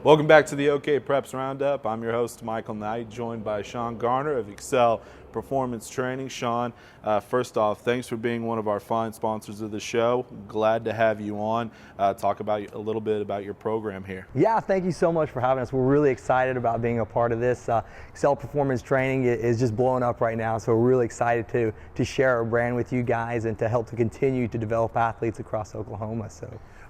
Welcome back to the OK Preps Roundup. I'm your host, Michael Knight, joined by Sean Garner of Excel Performance Training. Sean, first off, thanks for being one of our fine sponsors of the show. Glad to have you on. Talk about a little bit about your program here. Yeah, thank you so much for having us. We're really excited about being a part of this. Excel Performance Training is just blowing up right now, so we're really excited to share our brand with you guys and to help to continue to develop athletes across Oklahoma.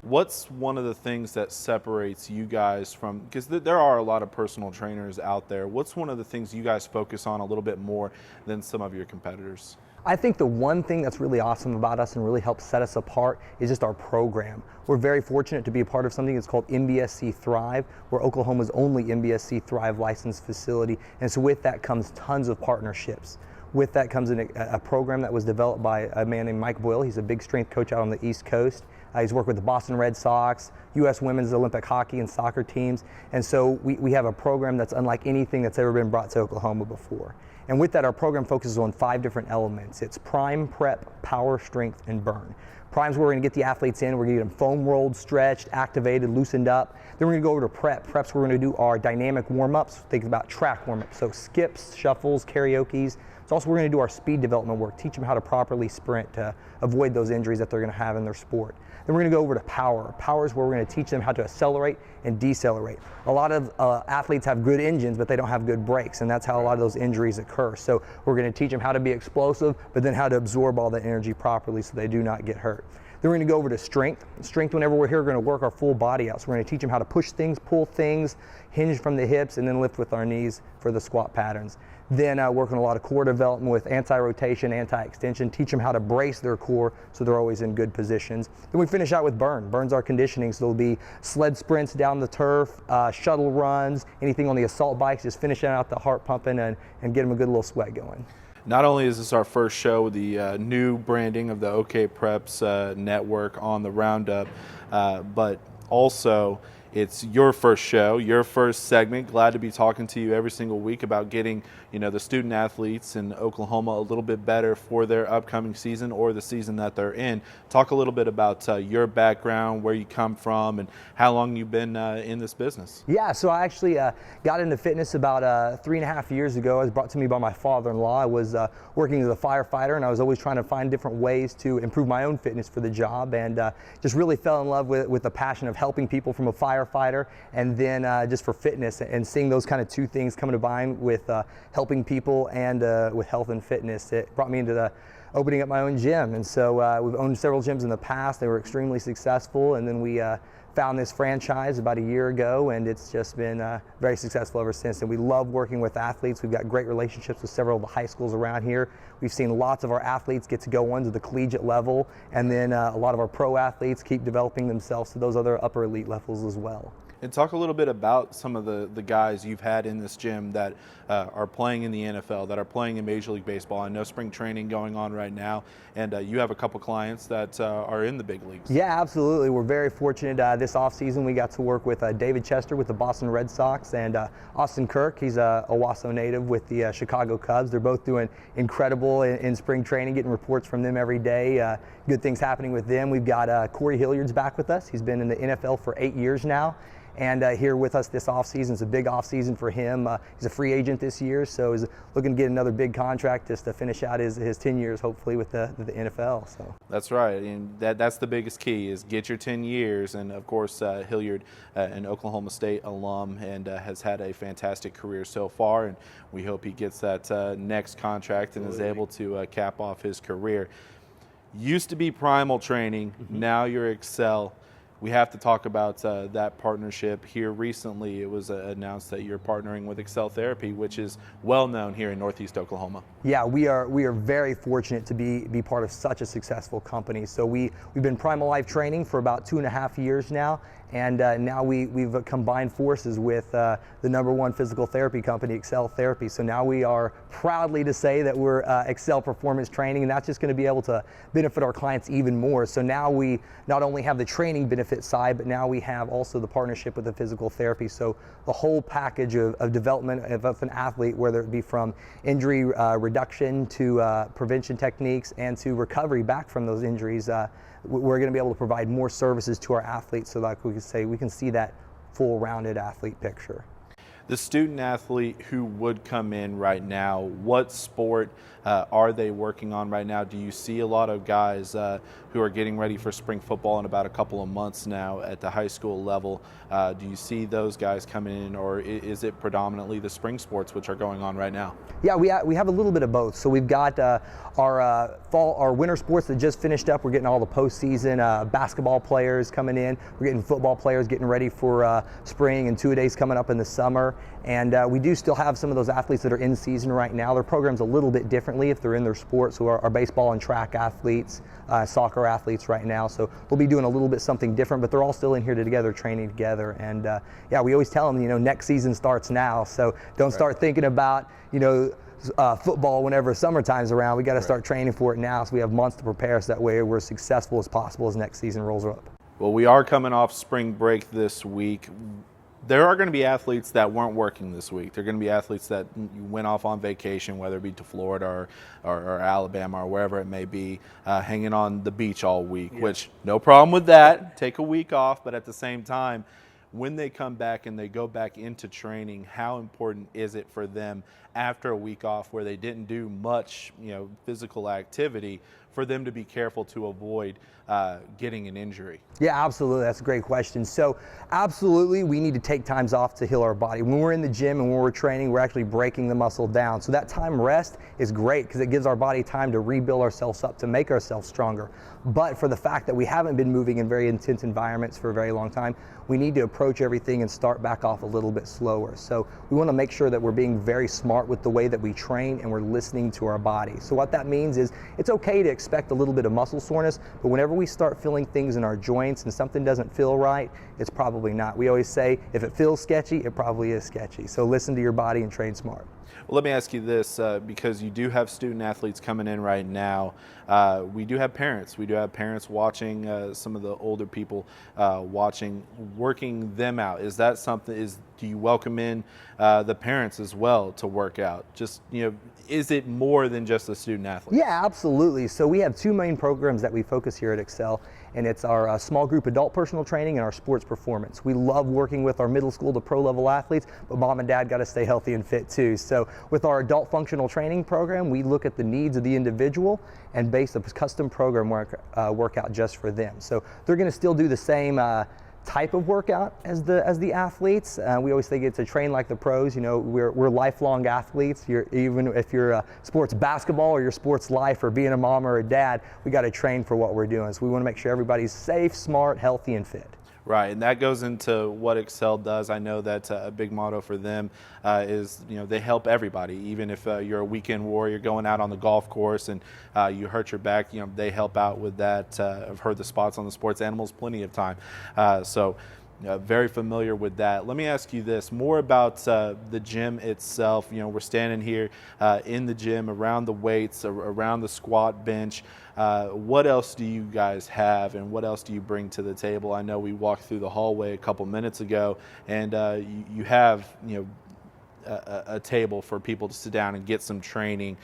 What's one of the things that separates you guys from, because there are a lot of personal trainers out there, what's one of the things you guys focus on a little bit more than some of your competitors? I think the one thing that's really awesome about us and really helps set us apart is just our program. We're very fortunate to be a part of something that's called MBSC Thrive. We're Oklahoma's only MBSC Thrive licensed facility, and so with that comes tons of partnerships. With that comes a program that was developed by a man named Mike Boyle. He's a big strength coach out on the East Coast. He's worked with the Boston Red Sox, U.S. Women's Olympic Hockey and soccer teams. And so we have a program that's unlike anything that's ever been brought to Oklahoma before. And with that, our program focuses on 5 different elements. It's prime, prep, power, strength, and burn. Prime's where we're going to get the athletes in. We're going to get them foam rolled, stretched, activated, loosened up. Then we're going to go over to prep. Prep's where we're going to do our dynamic warm-ups. Think about track warm-ups, so skips, shuffles, karaokes. It's also we're going to do our speed development work, teach them how to properly sprint to avoid those injuries that they're going to have in their sport. Then we're going to go over to power. Power is where we're going to teach them how to accelerate and decelerate. A lot of athletes have good engines, but they don't have good brakes, and that's how a lot of those injuries occur. So we're going to teach them how to be explosive, but then how to absorb all that energy properly so they do not get hurt. Then we're going to go over to strength. Strength, whenever we're here, we're going to work our full body out. So we're going to teach them how to push things, pull things, hinge from the hips, and then lift with our knees for the squat patterns. Then working a lot of core development with anti-rotation, anti-extension, teach them how to brace their core so they're always in good positions. Then we finish out with burn. Burn's our conditioning, so there'll be sled sprints down the turf, shuttle runs, anything on the assault bikes, just finishing out the heart pumping and get them a good little sweat going. Not only is this our first show with the new branding of the OK Preps network on the Roundup, but also it's your first show, your first segment. Glad to be talking to you every single week about getting, the student athletes in Oklahoma a little bit better for their upcoming season or the season that they're in. Talk a little bit about your background, where you come from, and how long you've been in this business. Yeah, so I actually got into fitness about 3.5 years ago. I was brought to me by my father-in-law. I was working as a firefighter, and I was always trying to find different ways to improve my own fitness for the job, and just really fell in love with the passion of helping people from a firefighter, and then just for fitness, and seeing those kind of two things come to mind with helping people and with health and fitness. It brought me into opening up my own gym, and so we've owned several gyms in the past. They were extremely successful, and then we found this franchise about a year ago, and it's just been very successful ever since. And we love working with athletes. We've got great relationships with several of the high schools around here. We've seen lots of our athletes get to go on to the collegiate level, and then a lot of our pro athletes keep developing themselves to those other upper elite levels as well. And talk a little bit about some of the guys you've had in this gym that are playing in the NFL, that are playing in Major League Baseball. I know spring training going on right now, and you have a couple clients that are in the big leagues. Yeah, absolutely. We're very fortunate. This offseason we got to work with David Chester with the Boston Red Sox, and Austin Kirk. He's a Owasso native with the Chicago Cubs. They're both doing incredible in spring training, getting reports from them every day. Good things happening with them. We've got Corey Hilliards back with us. He's been in the NFL for 8 years now, and here with us this offseason. It's a big offseason for him. He's a free agent this year, so he's looking to get another big contract just to finish out his 10 years, hopefully, with the NFL. So that's right, and that's the biggest key, is get your 10 years. And of course, Hilliard, an Oklahoma State alum, and has had a fantastic career so far, and we hope he gets that next contract and is able to cap off his career. Used to be Primal Training, now you're Excel. We have to talk about that partnership here. Recently, it was announced that you're partnering with Excel Therapy, which is well known here in Northeast Oklahoma. Yeah, we are very fortunate to be part of such a successful company. So we've been Primal Life Training for about 2.5 years now, and now we've combined forces with the #1 physical therapy company, Excel Therapy. So now we are proudly to say that we're Excel Performance Training, and that's just going to be able to benefit our clients even more. So now we not only have the training benefit side, but now we have also the partnership with the physical therapy. So the whole package of development of an athlete, whether it be from injury reduction to prevention techniques and to recovery back from those injuries, we're going to be able to provide more services to our athletes, so like we can say we can see that full-rounded athlete picture. The student athlete who would come in right now, what sport are they working on right now? Do you see a lot of guys who are getting ready for spring football in about a couple of months now at the high school level? Do you see those guys coming in, or is it predominantly the spring sports which are going on right now? Yeah, we have a little bit of both. So we've got our winter sports that just finished up. We're getting all the postseason basketball players coming in. We're getting football players getting ready for spring, and two-a-days coming up in the summer. And we do still have some of those athletes that are in season right now. Their program's a little bit differently if they're in their sports. So our baseball and track athletes, soccer athletes right now. So they'll be doing a little bit something different, but they're all still in here together, training together. And yeah, we always tell them, next season starts now. So don't start thinking about, football whenever summertime's around. We got to start training for it now, so we have months to prepare, so that way we're as successful as possible as next season rolls up. Well, we are coming off spring break this week. There are going to be athletes that weren't working this week. There are going to be athletes that went off on vacation, whether it be to Florida or Alabama or wherever it may be, hanging on the beach all week, which no problem with that. Take a week off, but at the same time, when they come back and they go back into training, how important is it for them after a week off where they didn't do much, physical activity, for them to be careful to avoid getting an injury? Yeah, absolutely. That's a great question. So absolutely, we need to take times off to heal our body. When we're in the gym and when we're training, we're actually breaking the muscle down. So that time rest is great because it gives our body time to rebuild ourselves up, to make ourselves stronger. But for the fact that we haven't been moving in very intense environments for a very long time, we need to approach everything and start back off a little bit slower. So we want to make sure that we're being very smart with the way that we train and we're listening to our body. So what that means is it's okay to expect a little bit of muscle soreness, but whenever we start feeling things in our joints and something doesn't feel right, it's probably not. We always say, if it feels sketchy, it probably is sketchy. So listen to your body and train smart. Well, let me ask you this, because you do have student athletes coming in right now. We do have parents. We do have parents watching, some of the older people watching, working them out. Is that something, do you welcome in the parents as well to work out? Just, is it more than just a student athlete? Yeah, absolutely. So we have two main programs that we focus here at Excel, and it's our small group adult personal training and our sports performance. We love working with our middle school to pro level athletes, but mom and dad got to stay healthy and fit too. So with our adult functional training program, we look at the needs of the individual and base a custom program workout just for them. So they're going to still do the same type of workout as the athletes. We always think it's to train like the pros. We're lifelong athletes. Even if you're sports basketball or your sports life or being a mom or a dad, we got to train for what we're doing. So we want to make sure everybody's safe, smart, healthy, and fit. Right, and that goes into what Excel does. I know that a big motto for them is, they help everybody. Even if you're a weekend warrior going out on the golf course and you hurt your back, they help out with that. I've heard the spots on the sports animals plenty of time. So very familiar with that. Let me ask you this, more about the gym itself. We're standing here in the gym, around the weights, around the squat bench. What else do you guys have, and what else do you bring to the table? I know we walked through the hallway a couple minutes ago, and you have a table for people to sit down and get some training.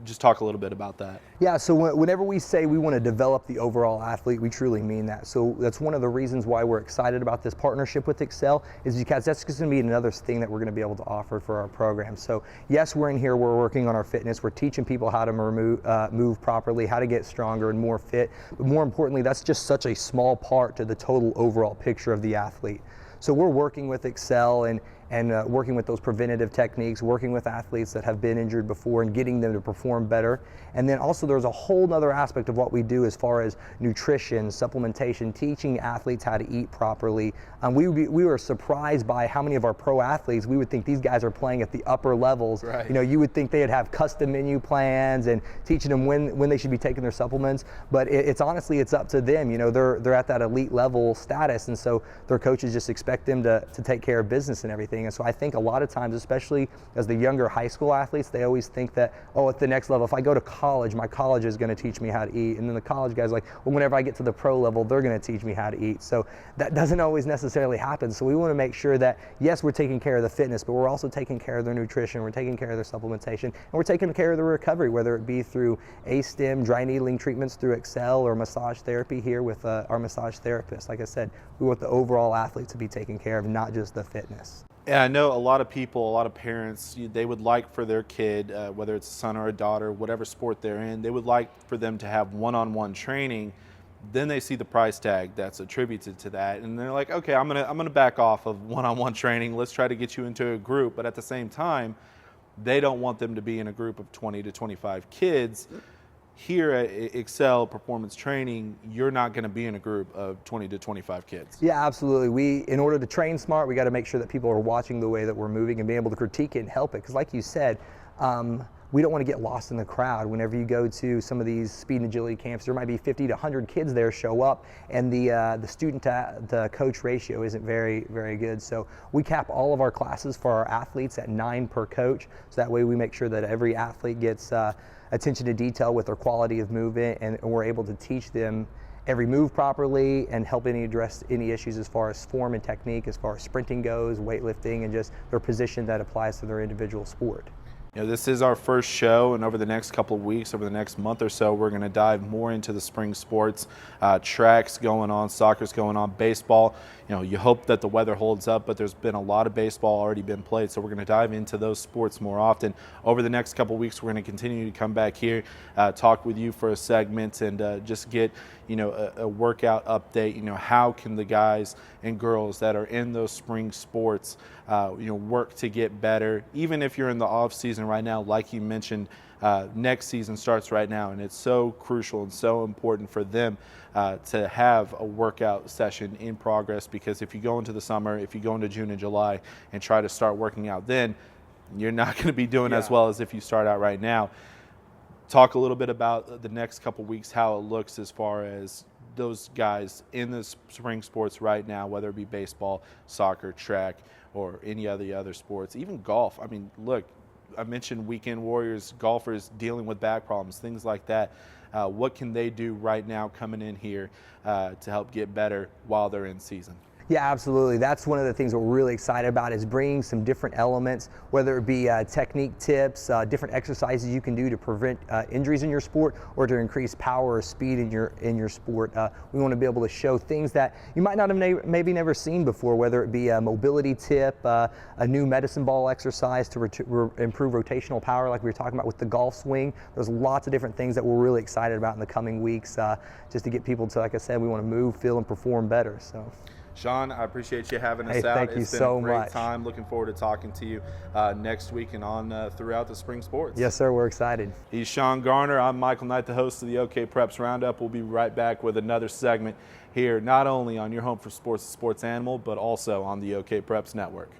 Just talk a little bit about that. Yeah, so whenever we say we want to develop the overall athlete, we truly mean that. So that's one of the reasons why we're excited about this partnership with Excel, is because that's just going to be another thing that we're going to be able to offer for our program. So yes, we're in here, we're working on our fitness, we're teaching people how to move properly, how to get stronger and more fit, but more importantly, that's just such a small part to the total overall picture of the athlete. So we're working with Excel and working with those preventative techniques, working with athletes that have been injured before and getting them to perform better. And then also there's a whole other aspect of what we do as far as nutrition, supplementation, teaching athletes how to eat properly. We were surprised by how many of our pro athletes, we would think these guys are playing at the upper levels. Right. You would think they'd have custom menu plans and teaching them when they should be taking their supplements, but it's honestly, it's up to them. They're at that elite level status, and so their coaches just expect them to take care of business and everything. And so I think a lot of times, especially as the younger high school athletes, they always think that, at the next level, if I go to college, my college is going to teach me how to eat. And then the college guys are like, well, whenever I get to the pro level, they're going to teach me how to eat. So that doesn't always necessarily happen. So we want to make sure that, yes, we're taking care of the fitness, but we're also taking care of their nutrition, we're taking care of their supplementation, and we're taking care of the recovery, whether it be through A-stim, dry needling treatments through Excel, or massage therapy here with our massage therapist. Like I said, We want the overall athlete to be taken care of, not just the fitness. Yeah, I know a lot of people, a lot of parents, they would like for their kid, whether it's a son or a daughter, whatever sport they're in, they would like for them to have one-on-one training. Then they see the price tag that's attributed to that, and they're like, okay, I'm gonna back off of one-on-one training. Let's try to get you into a group. But at the same time, they don't want them to be in a group of 20 to 25 kids. Here at Excel Performance Training, you're not going to be in a group of 20 to 25 kids. Yeah, absolutely. In order to train smart, we got to make sure that people are watching the way that we're moving and being able to critique it and help it. Because like you said, we don't want to get lost in the crowd. Whenever you go to some of these speed and agility camps, there might be 50 to 100 kids there show up, and the student to the coach ratio isn't very, very good. So we cap all of our classes for our athletes at 9 per coach. So that way we make sure that every athlete gets attention to detail with their quality of movement, and we're able to teach them every move properly and help address any issues as far as form and technique, as far as sprinting goes, weightlifting, and just their position that applies to their individual sport. You know, this is our first show, and over the next couple of weeks, over the next month or so, we're going to dive more into the spring sports. Track's going on, soccer's going on, baseball. You know, you hope that the weather holds up, but there's been a lot of baseball already been played, so we're going to dive into those sports more often. Over the next couple of weeks, we're going to continue to come back here, talk with you for a segment, and just get, you know, a workout update. You know, how can the guys and girls that are in those spring sports, you know, work to get better, even if you're in the off season right now, like you mentioned. Next season starts right now, and it's so crucial and so important for them to have a workout session in progress, because if you go into the summer, if you go into June and July and try to start working out then, you're not going to be doing as well as if you start out right now. Talk a little bit about the next couple weeks, how it looks as far as those guys in the spring sports right now, whether it be baseball, soccer, track, or any of the other sports, even golf. I mean, look, I mentioned weekend warriors, golfers dealing with back problems, things like that. What can they do right now coming in here to help get better while they're in season? Yeah, absolutely. That's one of the things that we're really excited about, is bringing some different elements, whether it be technique tips, different exercises you can do to prevent injuries in your sport, or to increase power or speed in your sport. We want to be able to show things that you might not have maybe never seen before, whether it be a mobility tip, a new medicine ball exercise to improve rotational power, like we were talking about with the golf swing. There's lots of different things that we're really excited about in the coming weeks, just to get people to, like I said, we want to move, feel, and perform better. So. Sean, I appreciate you having us out. Thank you so much. It's been a great time. Looking forward to talking to you next week and on throughout the spring sports. Yes, sir. We're excited. He's Sean Garner. I'm Michael Knight, the host of the OK Preps Roundup. We'll be right back with another segment here, not only on your home for sports, Sports Animal, but also on the OK Preps Network.